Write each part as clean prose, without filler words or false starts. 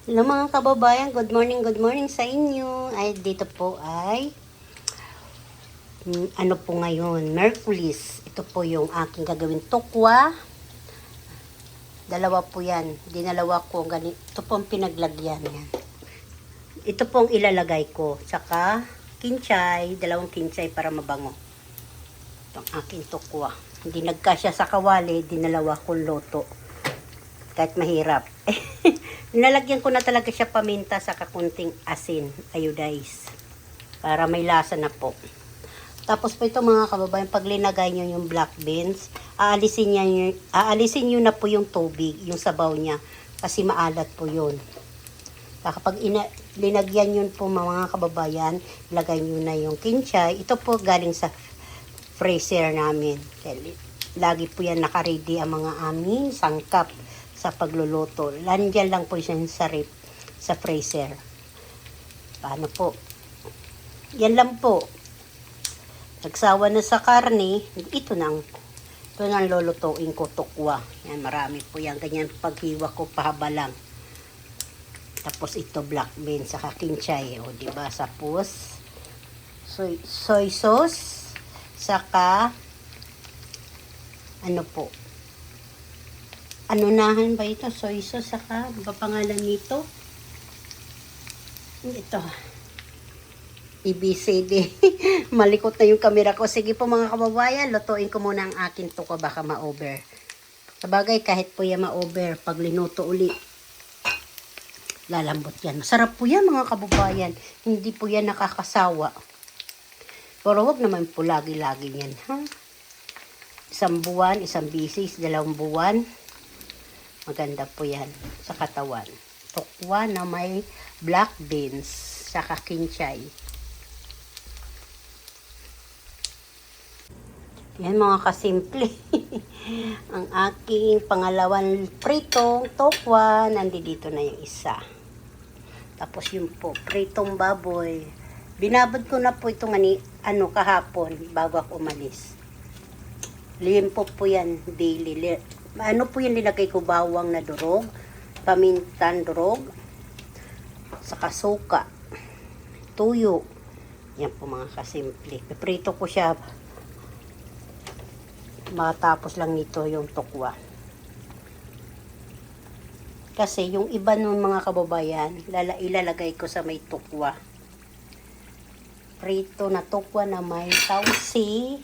Hello mga kababayan, good morning sa inyo. Ay, dito po ay, ano po ngayon, Merkulis. Ito po yung aking gagawin tukwa. Dalawa po yan. Dinalawa ko, ganito. Ito po ang pinaglagyan yan. Ito po ang ilalagay ko. Tsaka, kinchay, dalawang kinchay para mabango. Ito ang aking tukwa. Hindi nagkasya sa kawali, dinalawa kong loto. Kahit mahirap. Nilalagyan ko na talaga siya paminta sa kakunting asin, iodized. Para may lasa na po. Tapos po ito mga kababayan, pag linagay nyo yung black beans, aalisin nyo na po yung tubig, yung sabaw niya. Kasi maalat po yun. Kapag linagyan nyo po mga kababayan, ilagay nyo na yung kinchay. Ito po galing sa freezer namin. Lagi po yan nakaready ang mga aming sangkap sa pagluluto. Landyan lang po siya sa freezer. Paano po? Yan lang po. Nagsawa na sa karne, ito nang lulutuin ko, tukwa. Yan, marami po yan. Ganyan paghiwa ko, pahaba lang. Tapos ito, black beans, saka kinchay. O, diba? Tapos, soy sauce, saka, ano po, anunahan ba ito? Soy sauce, saka, ano ba pangalan nito? Ito. ABCD. Malikot na yung camera ko. Sige po mga kababayan, lutuin ko muna ang akin tukwa, baka ma-over. Sabagay, kahit po yan ma-over, pag linuto uli, lalambot yan. Masarap po yan mga kababayan. Hindi po yan nakakasawa. Pero wag naman po lagi-lagi yan. Ha? Isang buwan, isang bisis, 2 buwan. Maganda po yan sa katawan. Tukwa na may black beans, saka kinchay. Yan mga kasimple. Ang aking pangalawang pritong tokwa, nandito na yung isa. Tapos yun po, pritong baboy. Binabad ko na po itong kahapon bago ako umalis. Limpo po yan daily. Ano po yung linagay ko, bawang na durog, pamintan durog, saka suka, tuyo. Yan po mga kasimple. Piprito ko siya. Matapos lang nito yung tukwa. Kasi yung iba nun mga kababayan, ilalagay ko sa may tukwa. Prito na tukwa na may tausi.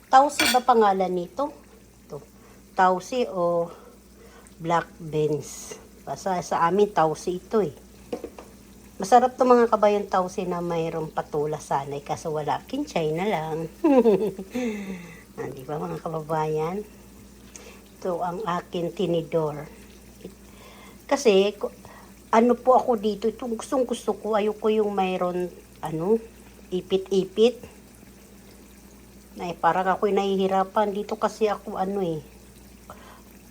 Tausi ba pangalan nito? Ito. Tausi o black beans. Basta sa amin tausi ito eh. Masarap to mga kabayan, tausi na mayroong patula sanay. Kaso wala, kinchay na lang. Di ba mga kababayan? Ito ang akin tinidor. Kasi, ano po ako dito, itong gusto ko, ayoko yung mayroon, ipit-ipit. Parang ako'y nahihirapan. Dito kasi ako,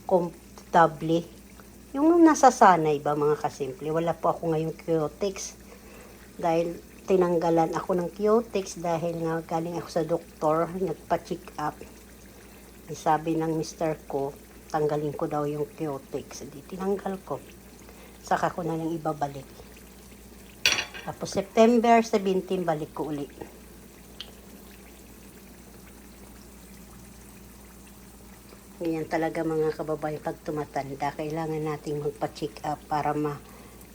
comfortable. Yung nasasanay ba mga kasimple. Wala po ako ngayong cutex. Dahil, tinanggalan ako ng cutex dahil nga galing ako sa doktor, nagpa-check up. Sabi ng mister ko, tanggalin ko daw yung cutex. Di tinanggal ko. Saka ko na lang ibabalik. Tapos September 17, balik ko uli. Ganyan talaga mga kababayan, pag tumatanda, kailangan nating magpa-check up para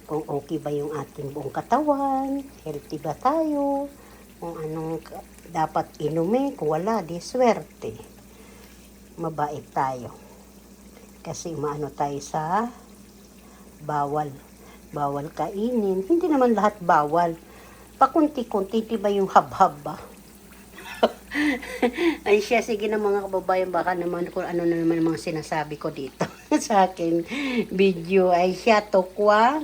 kung okay ba yung ating buong katawan, healthy ba tayo, kung anong dapat inumin, kung wala, di swerte. Mabait tayo. Kasi maano tayo sa bawal. Bawal kainin. Hindi naman lahat bawal. Pakunti-kunti, di ba yung habhab ba? Ay siya, sige na mga kababayan, baka naman kung ano na naman mga sinasabi ko dito sa akin video. Ay siya, tukwa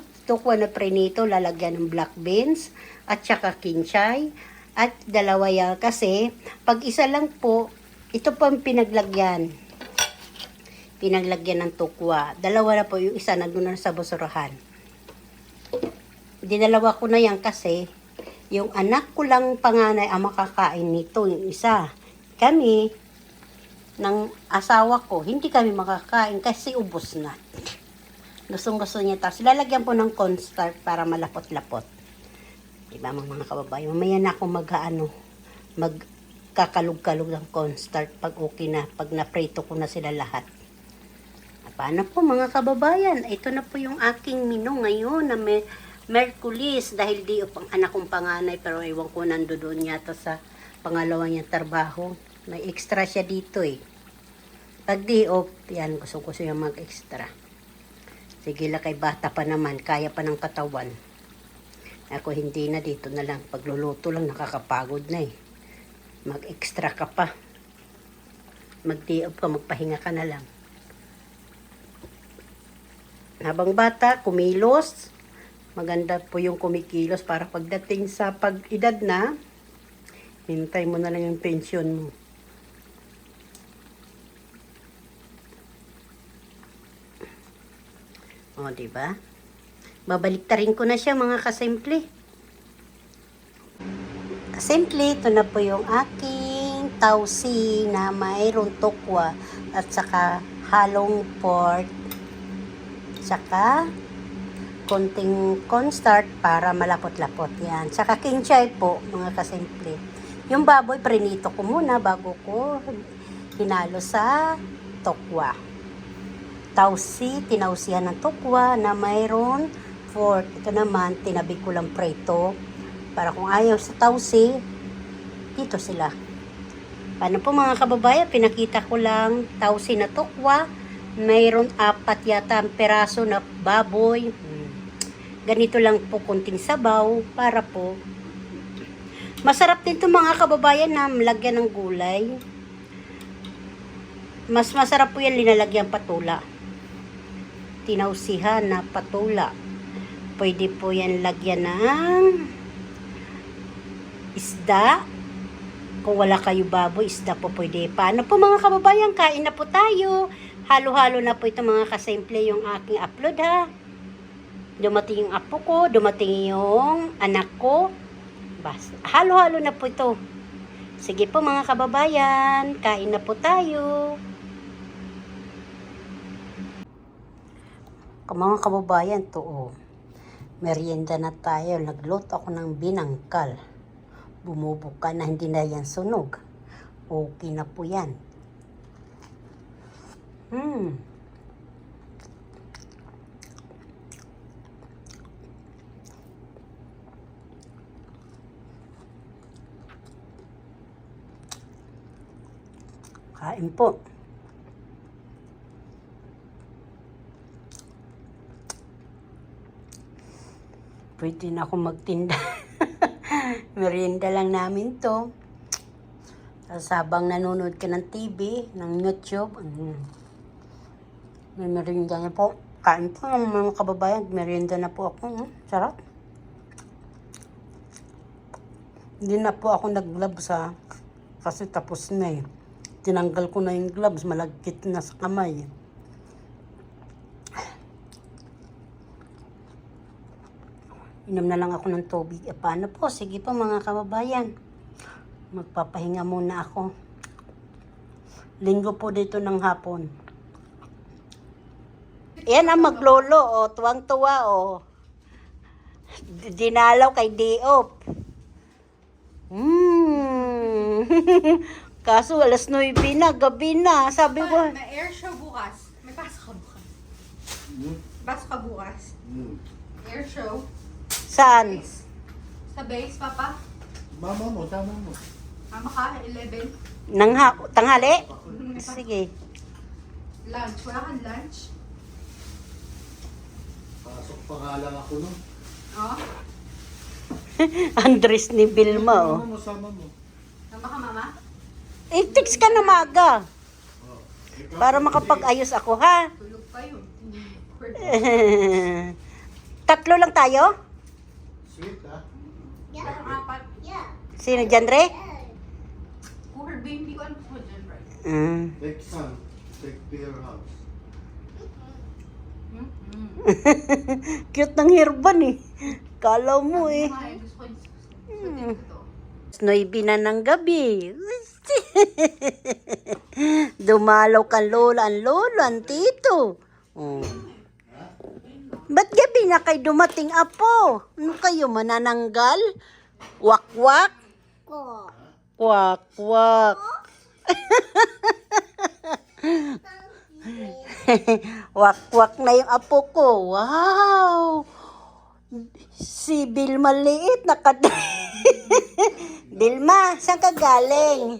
na prenito, lalagyan ng black beans at saka kinchay at dalawa yan. Kasi pag isa lang po, ito po ang pinaglagyan ng tukwa. Dalawa na po, yung isa nandun na sa basurahan. Dinalawa ko na yan kasi yung anak ko lang panganay ang makakain nito, yung isa. Kami, ng asawa ko, hindi kami makakain kasi ubos na. Gustong-gusto niya. Tapos lalagyan po ng cornstarch para malapot-lapot. Diba mga kababayan? Mamaya na ako magkakalog-kalog ng cornstarch pag okay na. Pag naprito ko na sila lahat. Paano po mga kababayan? Ito na po yung aking menu ngayon na may Merkulis. Dahil di pang anak kong panganay pero ewan ko nandoon yata sa pangalawa niyang trabaho. May extra siya dito eh. Pag di off, yan gusto ko siya mag-extra. Sige lang kay bata pa naman, kaya pa ng katawan. Ako hindi na, dito na lang. Pagluluto lang, nakakapagod na eh. Mag-extra ka pa. Mag-day off ka, magpahinga ka na lang. Habang bata, kumilos. Maganda po yung kumikilos para pagdating sa pag-edad na, hintay mo na lang yung pensyon mo. O, diba? Babaliktarin ko na siya mga kasimple. Kasimple, ito na po yung aking tausi na mayroong tokwa at saka halong pork. Saka konting cornstarch para malapot-lapot yan. Saka kinchay po mga kasimple. Yung baboy, prinito ko muna bago ko hinalo sa tokwa. Tausi, tinausihan ng tokwa na mayroon pork. Ito naman, tinabi ko lang preto. Para kung ayaw sa tausi, dito sila. Paano po mga kababayan, pinakita ko lang tausi na tokwa. Mayroon 4 yata ang peraso na baboy. Ganito lang po, kunting sabaw para po. Masarap din ito mga kababayan na lagyan ng gulay. Mas masarap po yan linalagyan patula. Tinausihan na patula. Pwede po yan lagyan ng isda. Kung wala kayo baboy, isda po pwede. Paano po mga kababayan, kain na po tayo. Halo-halo na po ito mga kasimple yung aking upload ha. Dumating yung apo ko, dumating yung anak ko. Bas, halo-halo na po ito. Sige po mga kababayan, kain na po tayo. Mga kababayan, to merienda na tayo. Nagluto ako ng binangkal. Bumubuka na, hindi na yan sunog. Okay na po yan. Kain po. Pwede na ako magtinda. Merienda lang namin to. Habang nanonood ka ng TV, ng YouTube, may merienda na po. Kain po ng mga kababayan. Merienda na po ako. Sarap. Hindi na po ako nag-gloves kasi tapos na eh. Tinanggal ko na yung gloves. Malagkit na sa kamay. Inom na lang ako ng tubig. Paano po? Sige po mga kababayan. Magpapahinga muna ako. Linggo po dito ng hapon. Yan ang maglolo. Tuwang-tuwa. Dinalaw kay Diop. Kaso alas 9 na. Gabi na. Sabi ko. May air show bukas. May pasok ka bukas. Pasok ka bukas. Air show. Saan? Sa base, Papa. Mama mo, tama mo. Mama ka, 11. Tanghali? Sige. Lunch. Wala kang lunch? Pasok pa nga lang ako nun. Oh? Andres ni Vilma, Mama mo, sama mo. Mama ka, Mama? I-text ka na maga. Ikaw, Para makapag-ayos ako, ha? Tulog pa yun. Tatlo lang tayo? Sweet, ha? Parang apat. Sino dyan, Re? Kung her baby ko, ano mo dyan, right? Take son. Take to your house. Cute ng hairban eh. Kala mo eh. Gusto ko Noybi na ng gabi. Dumalaw kang lolo, ang tito. Oh. Ba't gabi na kayo dumating, apo? Ano kayo, manananggal? Wak-wak? Wak-wak. Wak-wak na yung apo ko. Wow! Si Bilma liit, Bilma, saan ka galing?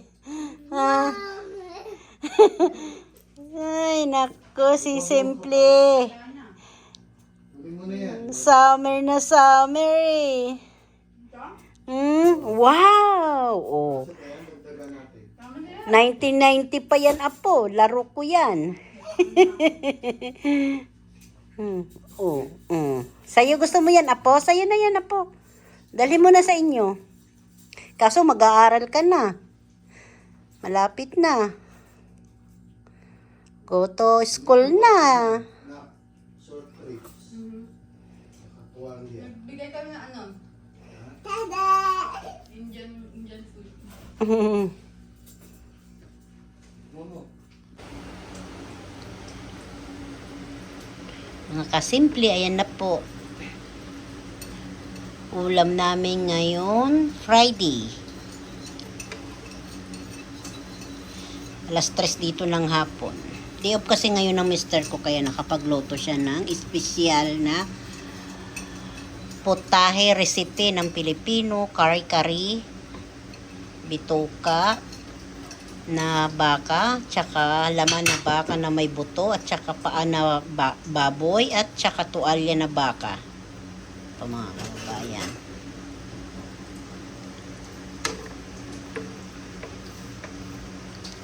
Ah. Ay, naku, si Simple. Huli mo na yan. Summer na summer eh. Wow! Oh. Kaya dagdagan natin. 1990 pa yan, apo. Laro ko yan. Sa'yo gusto mo yan, apo? Sa'yo na yan, apo. Dali mo na sa inyo. Kaso mag-aaral ka na. Malapit na. Go to school na. Na, short trips. Nakatuwang yan. Bigay kami ng ano? Indian food. Momo. Mga kasimple, ayan na po. Ulam namin ngayon, Friday. Alas 3 dito ng hapon. Day off kasi ngayon ng mister ko, kaya nakapagluto siya ng espesyal na potahe recipe ng Pilipino, kari-kari, bitoka na baka, tsaka laman na baka na may buto, at tsaka paa na baboy, at tsaka tuwalya na baka. Ito mga kababayan.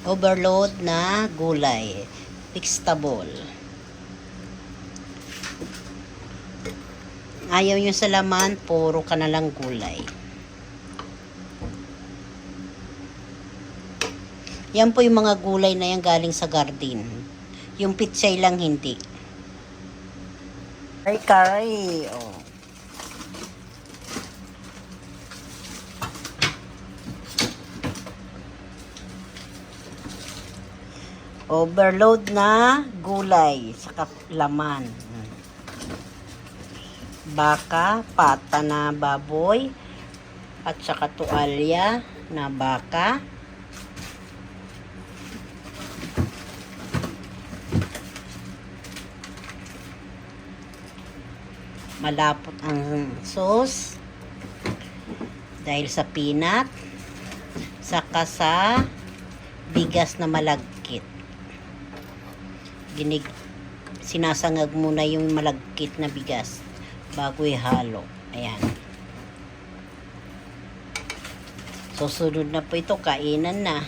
Overload na gulay. Vegetable. Ayaw nyo sa laman, puro ka na lang gulay. Yan po yung mga gulay na yan galing sa garden. Yung pitsay lang hindi. Ay, curry. Oh. Overload na gulay sa laman. Baka, pata na baboy, at saka tuwalya na baka. Malapot ang sauce dahil sa peanut, saka sa bigas na malagkit. Sinasangag muna yung malagkit na bigas bago ihalo. Ayan. Susunod na po ito, kainan na.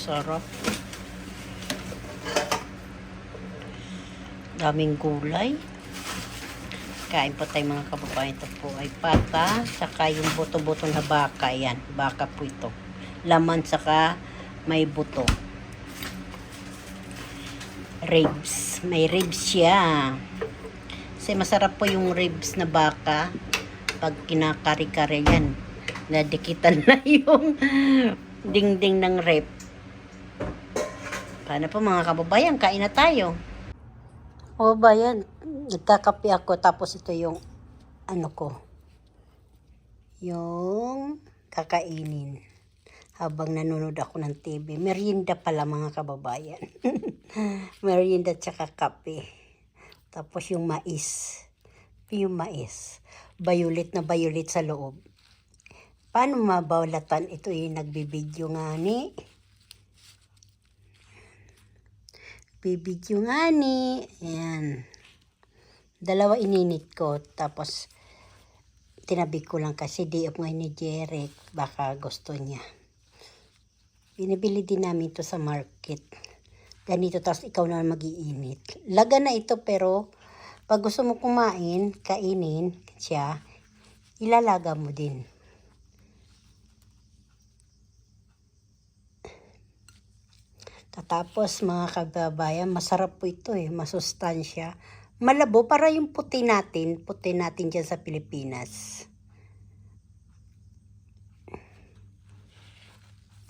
Sarap. Daming gulay. Kain po tayo mga kababayan. Ito po ay pata, saka yung buto-buto na baka. Ayan, baka po ito. Laman saka may buto. Ribs. May ribs siya. Kasi masarap po yung ribs na baka. Pag kinakari-kari yan, nadikitan na yung dingding ng rib. Paano po mga kababayan? Kain na tayo. O bayan, nagkakape ako, tapos ito yung ano ko, yung kakainin habang nanonood ako ng TV. Merienda pala mga kababayan. Merienda tsaka kape. Tapos yung mais. Violet na violet sa loob. Paano mabawlatan? Ito yung nagbibideo nga ni. Bibidyo nga ni. Ayan. Dalawa ininit ko. Tapos, tinabi ko lang kasi day off ngayon ni Jeric. Baka gusto niya. Binibili din namin to sa market. Ganito, tapos ikaw na mag-iinit. Laga na ito, pero pag gusto mo kumain, kainin siya, ilalaga mo din. Tapos mga kababayan, masarap po ito masustansya. Malabo para yung puti natin dyan sa Pilipinas.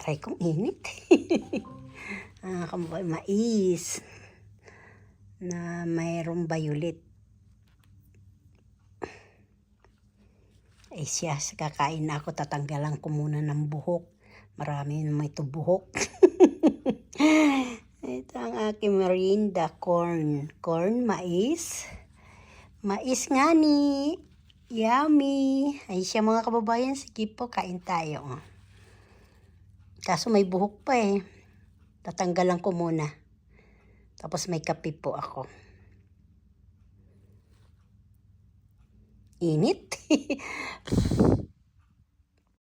Aray kong init. Kamuha mais na mayroong violet. Ay siya, kakain na ako, tatanggalan ko muna ng buhok. Marami naman ito buhok. Ito ang aking merienda, corn. Corn, mais. Mais nga ni. Yummy. Ay siya mga kababayan, sige po, kain tayo. Kaso may buhok pa eh. Tatanggalan ko muna. Tapos may kape po ako. Init.